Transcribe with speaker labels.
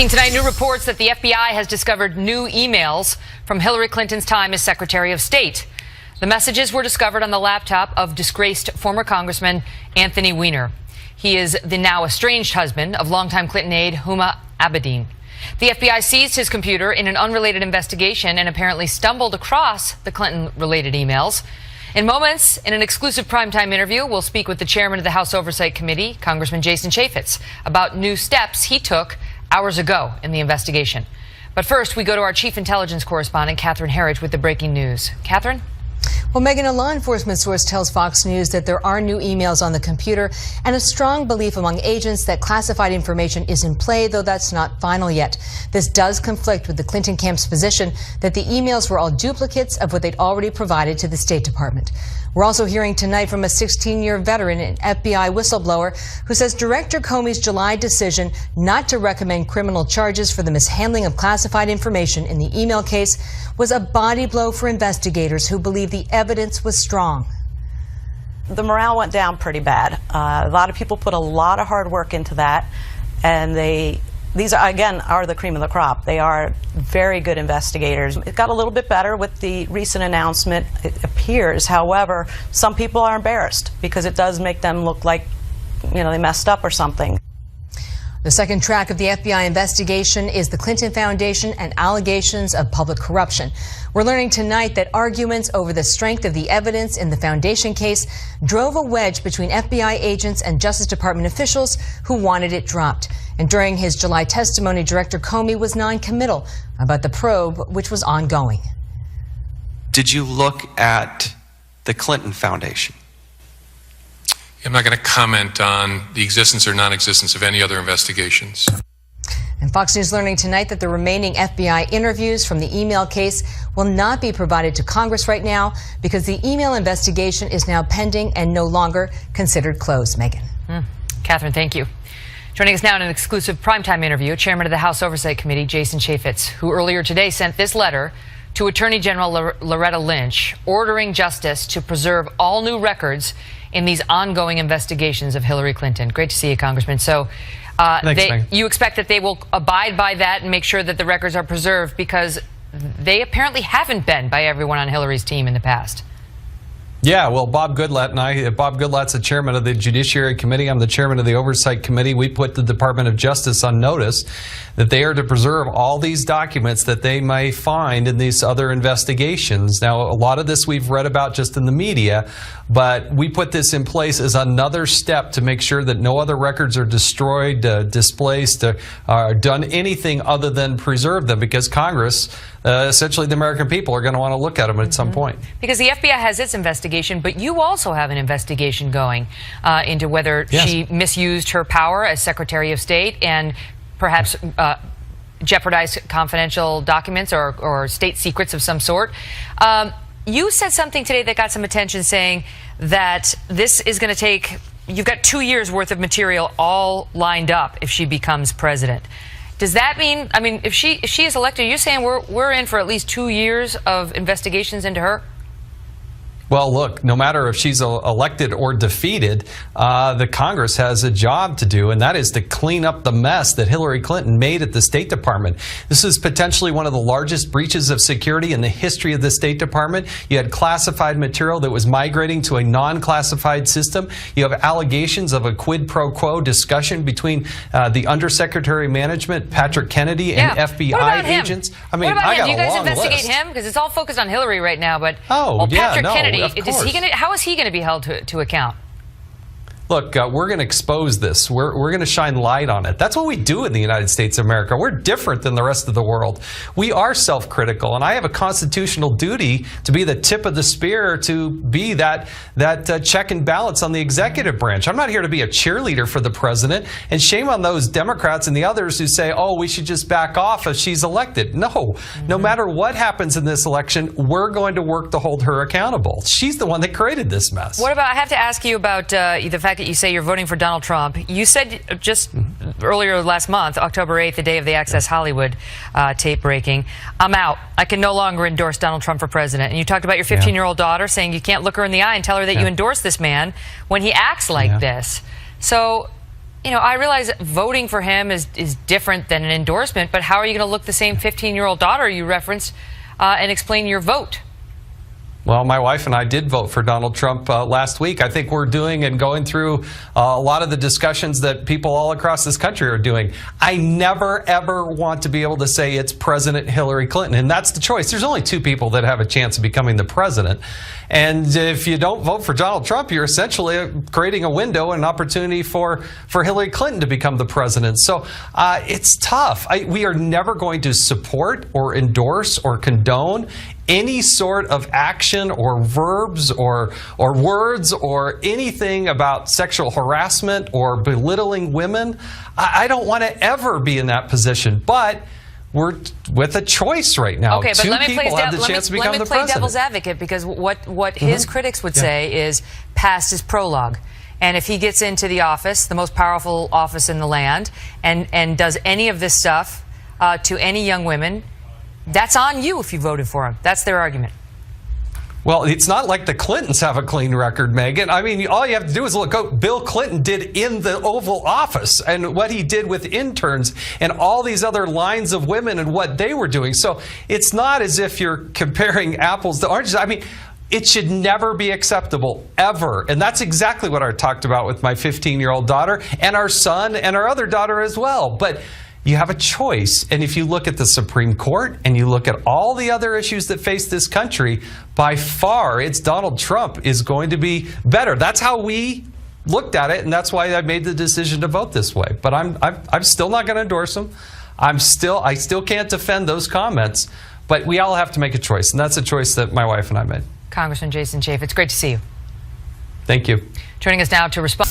Speaker 1: Breaking tonight, new reports that the FBI has discovered new emails from Hillary Clinton's time as Secretary of State. The messages were discovered on the laptop of disgraced former Congressman Anthony Weiner. He is the now estranged husband of longtime Clinton aide Huma Abedin. The FBI seized his computer in an unrelated investigation and apparently stumbled across the Clinton-related emails. In moments, in an exclusive primetime interview, we'll speak with the chairman of the House Oversight Committee, Congressman Jason Chaffetz, about new steps he took hours ago in the investigation. But first, we go to our chief intelligence correspondent, Catherine Herridge, with the breaking news. Catherine?
Speaker 2: Well, Megan, a law enforcement source tells Fox News that there are new emails on the computer and a strong belief among agents that classified information is in play, though that's not final yet. This does conflict with the Clinton camp's position that the emails were all duplicates of what they'd already provided to the State Department. We're also hearing tonight from a 16-year veteran and FBI whistleblower who says Director Comey's July decision not to recommend criminal charges for the mishandling of classified information in the email case was a body blow for investigators who believe the evidence was strong.
Speaker 3: The morale went down pretty bad. A lot of people put a lot of hard work into that, and these are, again, are the cream of the crop. They are very good investigators. It got a little bit better with the recent announcement, it appears. However, some people are embarrassed because it does make them look like, they messed up or something.
Speaker 2: The second track of the FBI investigation is the Clinton Foundation and allegations of public corruption. We're learning tonight that arguments over the strength of the evidence in the foundation case drove a wedge between FBI agents and Justice Department officials who wanted it dropped. And during his July testimony, Director Comey was non-committal about the probe, which was ongoing.
Speaker 4: Did you look at the Clinton Foundation?
Speaker 5: I'm not going to comment on the existence or non-existence of any other investigations.
Speaker 2: And Fox News learning tonight that the remaining FBI interviews from the email case will not be provided to Congress right now because the email investigation is now pending and no longer considered closed. Megan.
Speaker 1: Catherine, thank you. Joining us now in an exclusive primetime interview, Chairman of the House Oversight Committee, Jason Chaffetz, who earlier today sent this letter to Attorney General Loretta Lynch, ordering justice to preserve all new records in these ongoing investigations of Hillary Clinton. Great to see you, Congressman. So you expect that they will abide by that and make sure that the records are preserved because they apparently haven't been by everyone on Hillary's team in the past.
Speaker 6: Yeah, well, Bob Goodlatte and I, Bob Goodlatte's the chairman of the Judiciary Committee. I'm the chairman of the Oversight Committee. We put the Department of Justice on notice that they are to preserve all these documents that they may find in these other investigations. Now, a lot of this we've read about just in the media, but we put this in place as another step to make sure that no other records are destroyed, displaced, or done anything other than preserve them because Congress, essentially the American people, are going to want to look at them at some point.
Speaker 1: Because the FBI has its investigation, but you also have an investigation going into whether she misused her power as Secretary of State and perhaps jeopardized confidential documents or state secrets of some sort. You said something today that got some attention, saying that this is going to take, you've got 2 years worth of material all lined up if she becomes president. Does that mean, if she is elected, you're saying we're in for at least 2 years of investigations into her?
Speaker 6: Well, look, no matter if she's elected or defeated, the Congress has a job to do, and that is to clean up the mess that Hillary Clinton made at the State Department. This is potentially one of the largest breaches of security in the history of the State Department. You had classified material that was migrating to a non-classified system. You have allegations of a quid pro quo discussion between the Undersecretary of Management, Patrick Kennedy, and FBI agents.
Speaker 1: I got a long list. What about him? Do you guys investigate him? Because it's all focused on Hillary right now, but Patrick Kennedy, how is he going to be held to account?
Speaker 6: Look, we're going to expose this. We're going to shine light on it. That's what we do in the United States of America. We're different than the rest of the world. We are self-critical, and I have a constitutional duty to be the tip of the spear, to be that check and balance on the executive branch. I'm not here to be a cheerleader for the president, and shame on those Democrats and the others who say, oh, we should just back off if she's elected. No, no matter what happens in this election, we're going to work to hold her accountable. She's the one that created this mess.
Speaker 1: What about, I have to ask you about the fact that you say you're voting for Donald Trump. You said just earlier last month, October 8th, the day of the Access Hollywood tape breaking, I'm out. I can no longer endorse Donald Trump for president. And you talked about your 15-year-old daughter saying you can't look her in the eye and tell her that you endorse this man when he acts like this. So you know, I realize that voting for him is different than an endorsement, but how are you going to look the same 15-year-old daughter you referenced and explain your vote?
Speaker 6: Well, my wife and I did vote for Donald Trump last week. I think we're doing and going through a lot of the discussions that people all across this country are doing. I never, ever want to be able to say it's President Hillary Clinton, and that's the choice. There's only two people that have a chance of becoming the president. And if you don't vote for Donald Trump, you're essentially creating a window and an opportunity for Hillary Clinton to become the president. So it's tough. We are never going to support or endorse or condone any sort of action or verbs or words or anything about sexual harassment or belittling women. I don't want to ever be in that position, but we're with a choice right now.
Speaker 1: Okay, but
Speaker 6: Two
Speaker 1: let me
Speaker 6: people have the chance to become the
Speaker 1: play
Speaker 6: president.
Speaker 1: devil's advocate, because what his critics would say is past is prologue. And if he gets into the office, the most powerful office in the land, and does any of this stuff to any young women, that's on you if you voted for him. That's their argument.
Speaker 6: Well, it's not like the Clintons have a clean record, Megan. I mean, all you have to do is look what Bill Clinton did in the Oval Office and what he did with interns and all these other lines of women and what they were doing. So it's not as if you're comparing apples to oranges. I mean, it should never be acceptable, ever. And that's exactly what I talked about with my 15-year-old daughter and our son and our other daughter as well. But you have a choice. And if you look at the Supreme Court and you look at all the other issues that face this country, by far, it's Donald Trump is going to be better. That's how we looked at it, and that's why I made the decision to vote this way. But I'm still not going to endorse him. I still can't defend those comments. But we all have to make a choice, and that's a choice that my wife and I made.
Speaker 1: Congressman Jason Chaffetz, it's great to see you.
Speaker 6: Thank you.
Speaker 1: Joining us now to respond.